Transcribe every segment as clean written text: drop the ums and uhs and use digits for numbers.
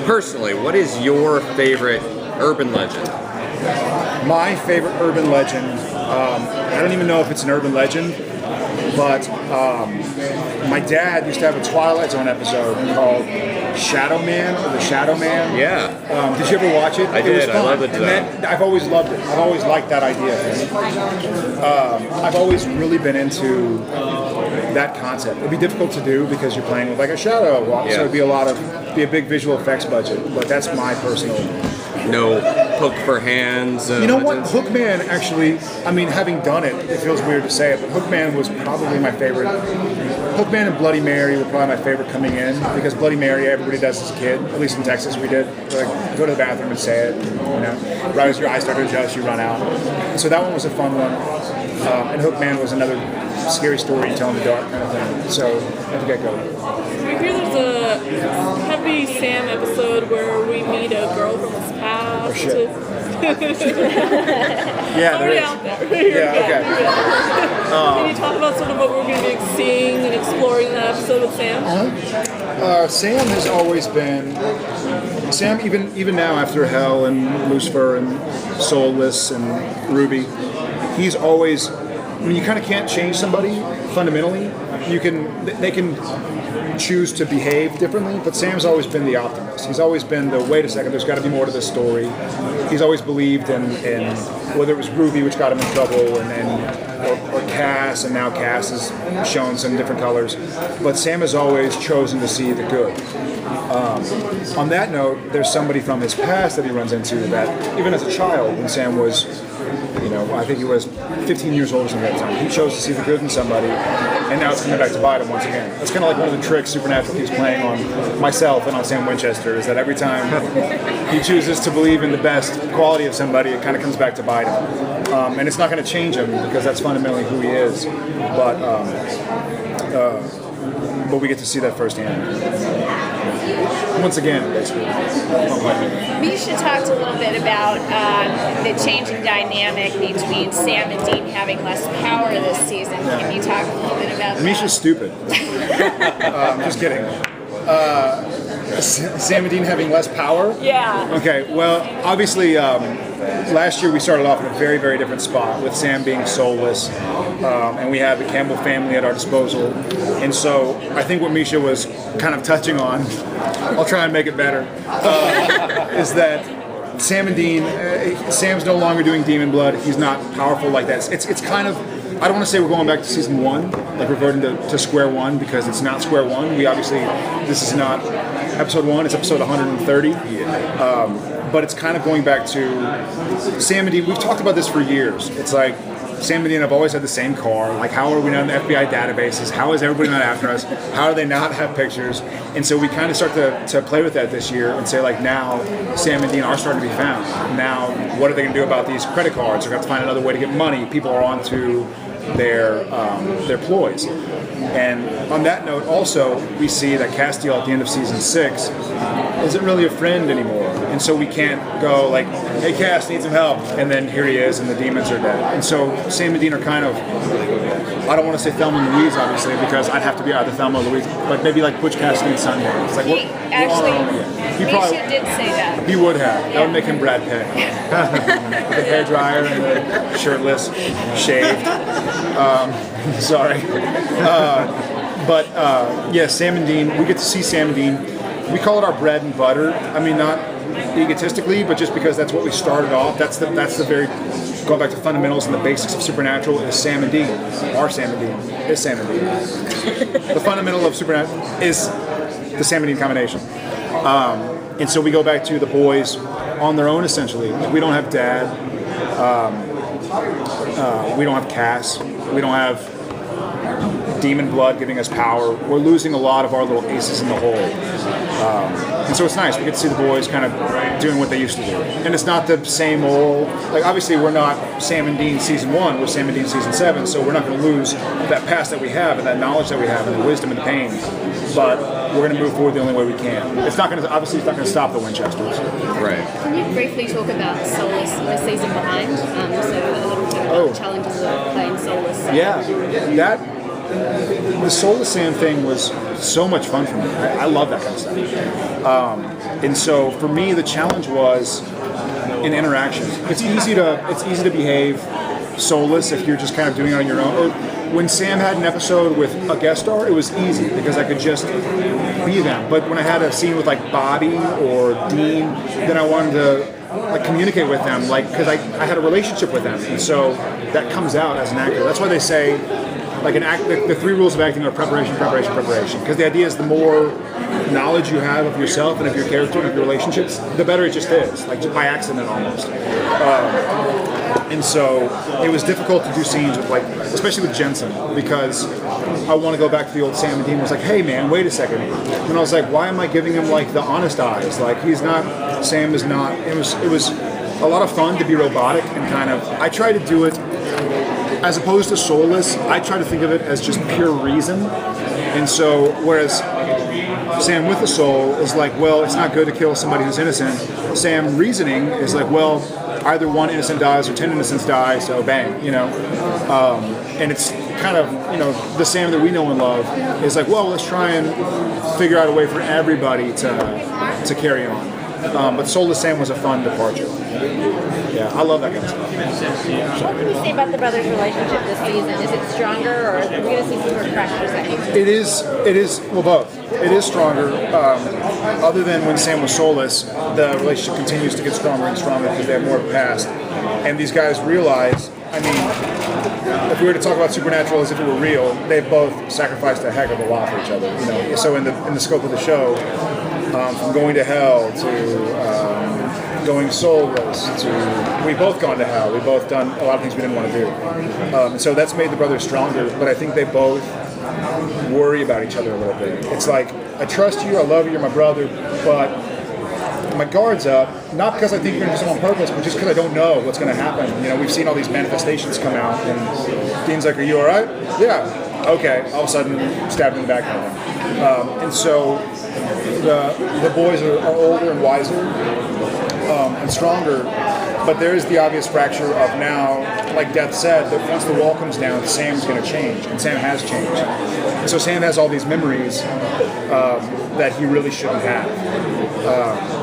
personally, what is your favorite urban legend? My favorite urban legend, I don't even know if it's an urban legend, but my dad used to have a Twilight Zone episode called Shadow Man or The Shadow Man. Yeah. Did you ever watch it? I It did. was fun. I love it. I've always loved it. I've always liked that idea. I've always really been into that concept. It'd be difficult to do because you're playing with like a shadow, so it'd be a big visual effects budget. But that's my personal. No hook for hands. You know what? Hookman actually, I mean, having done it, it feels weird to say it, but Hookman was probably my favorite. Hookman and Bloody Mary were probably my favorite coming in because Bloody Mary, everybody does as a kid. At least in Texas, we did. Like, go to the bathroom and say it. You know, right as your eyes start to adjust, you run out. So that one was a fun one. And Hookman was another scary story you tell in the dark kind of thing. So at the get-go. I hear there's a Heavy Sam episode where we meet a girl from his past. Oh, shit. Yeah, there Already is. out there. Yeah, okay. Can you talk about sort of what we're going to be seeing and exploring in that episode with Sam? Sam has always been. Sam, even now after Hell and Lucifer and Soulless and Ruby, he's always. I mean, you kind of can't change somebody fundamentally. They can choose to behave differently, but Sam's always been the optimist. He's always been the wait a second, there's got to be more to this story. He's always believed in whether it was Ruby, which got him in trouble, or Cass, and now Cass has shown some different colors. But Sam has always chosen to see the good. On that note, there's somebody from his past that he runs into that even as a child, when Sam was, I think he was 15 years old or something at the time, he chose to see the good in somebody, and now it's coming back to bite him once again. That's kind of like one of the tricks Supernatural keeps playing on myself and on Sam Winchester, is that every time he chooses to believe in the best quality of somebody, it kind of comes back to bite him. And it's not going to change him because that's fundamentally who he is. But we get to see that firsthand. Once again, basically. Misha talked a little bit about the changing dynamic between Sam and Dean having less power this season. Can you talk a little bit about that? Misha's stupid. Just kidding. Sam and Dean having less power? Yeah. Okay, well, obviously, last year we started off in a very, very different spot with Sam being soulless, and we had the Campbell family at our disposal. And so I think what Misha was kind of touching on, I'll try and make it better, is that Sam and Dean, Sam's no longer doing Demon Blood. He's not powerful like that. It's kind of, I don't want to say we're going back to season 1, like reverting to square one, because it's not square one. We obviously, this is not episode 1, it's episode 130. But it's kind of going back to Sam and Dean. We've talked about this for years. It's like Sam and Dean have always had the same car. Like, how are we not in the FBI databases? How is everybody not after us? How do they not have pictures? And so we kind of start to play with that this year and say, like, now Sam and Dean are starting to be found. Now, what are they going to do about these credit cards? They're going to have to find another way to get money. People are on to their ploys. And on that note, also, we see that Castiel at the end of season 6 isn't really a friend anymore. And so we can't go like, hey, Cass, need some help. And then here he is, and the demons are dead. And so Sam and Dean are kind of, I don't want to say Thelma and Louise, obviously, because I'd have to be either Thelma or Louise, but maybe like Butch Cassidy and Sundance. It's like, Misha did say that. He would have. That would make him Brad Pitt. The hairdryer and the shirtless, shaved. Sorry. Yeah, Sam and Dean, we get to see Sam and Dean. We call it our bread and butter. I mean, not egotistically, but just because that's what we started off. That's the very, going back to fundamentals and the basics of Supernatural is Sam and Dean. Our Sam and Dean is Sam and Dean. The fundamental of Supernatural is the Sam and Dean combination. And so we go back to the boys on their own, essentially. Like, we don't have Dad. We don't have Cass. We don't have Demon Blood giving us power. We're losing a lot of our little aces in the hole. And so it's nice. We get to see the boys kind of doing what they used to do. And it's not the same old, like, obviously we're not Sam and Dean season 1, we're Sam and Dean season 7, so we're not going to lose that past that we have and that knowledge that we have and the wisdom and the pain. But we're going to move forward the only way we can. It's not going to, obviously it's not going to stop the Winchesters. Right. Can you briefly talk about Soulless, the season behind? So a little bit about the challenges of playing Soulless. Yeah, the Soulless Sam thing was so much fun for me. I love that kind of stuff. And so for me, the challenge was in interactions. It's easy to behave soulless if you're just kind of doing it on your own. Or when Sam had an episode with a guest star, it was easy because I could just be them. But when I had a scene with like Bobby or Dean, then I wanted to like communicate with them, like because I had a relationship with them, and so that comes out as an actor. That's why they say like the 3 rules of acting are preparation, preparation, preparation. Because the idea is the more knowledge you have of yourself and of your character and of your relationships, the better it just is, like just by accident almost. And so it was difficult to do scenes with, like, especially with Jensen, because I want to go back to the old Sam, and Dean was like, hey man, wait a second. And I was like, why am I giving him like the honest eyes? Like Sam is not, it was a lot of fun to be robotic and kind of, I try to do it as opposed to soulless. I try to think of it as just pure reason. And so, whereas Sam with the soul is like, well, it's not good to kill somebody who's innocent. Sam reasoning is like, well, either one innocent dies or 10 innocents die, so bang, you know. And it's kind of, you know, the Sam that we know and love is like, well, let's try and figure out a way for everybody to carry on. But Soulless Sam was a fun departure. Yeah, I love that kind of stuff. What can you say about the brothers' relationship this season? Is it stronger, or are we going to see some more fractures? It is, well, both. It is stronger. Other than when Sam was soulless, the relationship continues to get stronger and stronger because they have more of a past. And these guys realize, I mean, if we were to talk about Supernatural as if it were real, they've both sacrificed a heck of a lot for each other. You know, so in the scope of the show, from going to hell to going soulless to, we've both gone to hell. We've both done a lot of things we didn't want to do. And so that's made the brothers stronger, but I think they both worry about each other a little bit. It's like, I trust you, I love you, you're my brother, but my guard's up, not because I think you're going to do something on purpose, but just because I don't know what's going to happen. You know, we've seen all these manifestations come out, and Dean's like, are you all right? Yeah. Okay. All of a sudden, stabbed in the back. And so the boys are older and wiser and stronger, but there is the obvious fracture of now, like Death said, that once the wall comes down, Sam's going to change, and Sam has changed. And so Sam has all these memories that he really shouldn't have.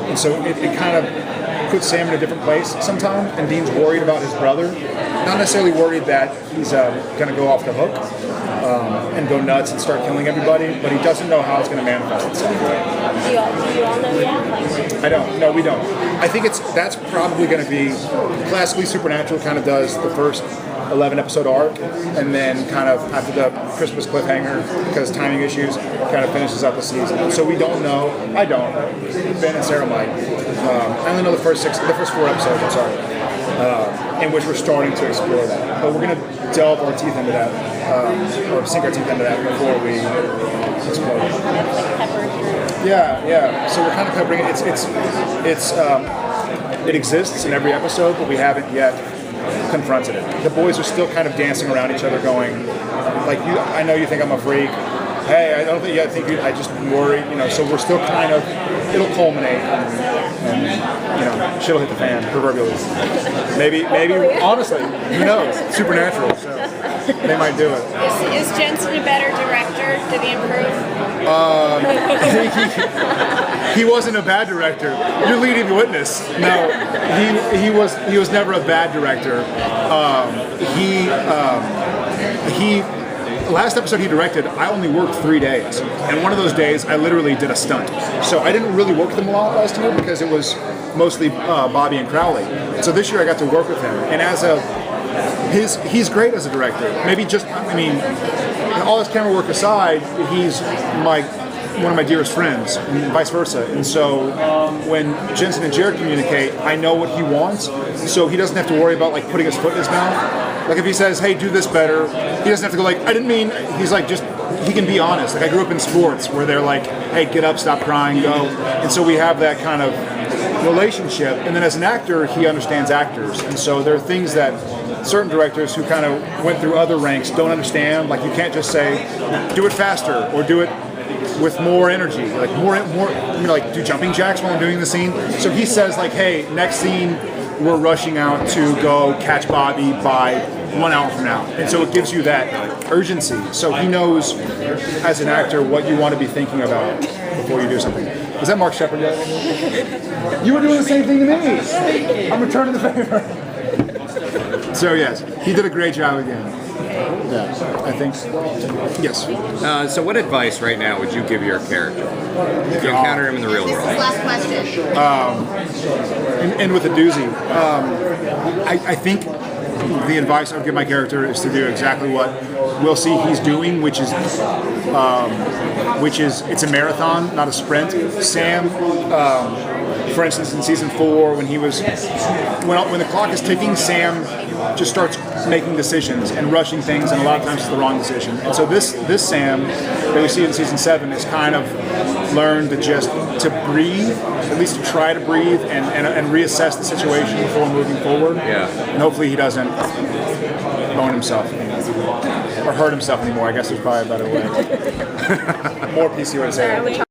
And so it kind of puts Sam in a different place sometimes, and Dean's worried about his brother. Not necessarily worried that he's going to go off the hook and go nuts and start killing everybody, but he doesn't know how it's going to manifest itself. Do you all know yet? I don't. No, we don't. I think that's probably going to be classically Supernatural. Kind of does the first 11 episode arc, and then kind of after the Christmas cliffhanger, because timing issues, kind of finishes out the season. So we don't know. I don't. Ben and Sarah might. I only know the first 4 episodes. I'm sorry, in which we're starting to explore that. But we're going to delve our teeth into that, or sink our teeth into that before we explore it. Yeah. So we're kind of covering it. It exists in every episode, but we haven't yet confronted it. The boys are still kind of dancing around each other, going, like, I know you think I'm a freak. Hey, I don't think I think I just worry, you know. So we're still kind of, it'll culminate, and you know, shit'll hit the fan, proverbially. Maybe, honestly, who knows? Supernatural, so they might do it. Is Jensen a better director? Did he improve? He wasn't a bad director. You're leading the witness. No, he was never a bad director. Last episode he directed, I only worked 3 days, and one of those days I literally did a stunt. So I didn't really work with him a lot last year because it was mostly Bobby and Crowley. So this year I got to work with him, and he's great as a director. Maybe just, I mean, all his camera work aside, he's one of my dearest friends, and vice versa. And so when Jensen and Jared communicate, I know what he wants, so he doesn't have to worry about like putting his foot in his mouth. Like if he says, hey, do this better, he doesn't have to go like, I didn't mean, he's like, just, he can be honest. Like I grew up in sports where they're like, hey, get up, stop crying, go. And so we have that kind of relationship. And then as an actor, he understands actors. And so there are things that certain directors who kind of went through other ranks don't understand. Like you can't just say, do it faster or do it with more energy, like more, you know, like do jumping jacks while I'm doing the scene. So he says like, hey, next scene, we're rushing out to go catch Bobby by 1 hour from now. And so it gives you that urgency. So he knows, as an actor, what you want to be thinking about before you do something. Was that Mark Shepard yet? You were doing the same thing to me. I'm returning the favor. So yes, he did a great job again. Yeah, I think. Yes. So what advice right now would you give your character if you encounter him in the real world? Last question. And with a doozy, I think the advice I would give my character is to do exactly what we'll see he's doing, which is it's a marathon, not a sprint. Sam, for instance, in season 4, when the clock is ticking, Sam just starts making decisions and rushing things, and a lot of times it's the wrong decision. And so this Sam that we see in season 7 is kind of learned to breathe, at least to try to breathe and reassess the situation before moving forward. Yeah. And hopefully he doesn't bone himself or hurt himself anymore. I guess there's probably a better way. More PC way to say it.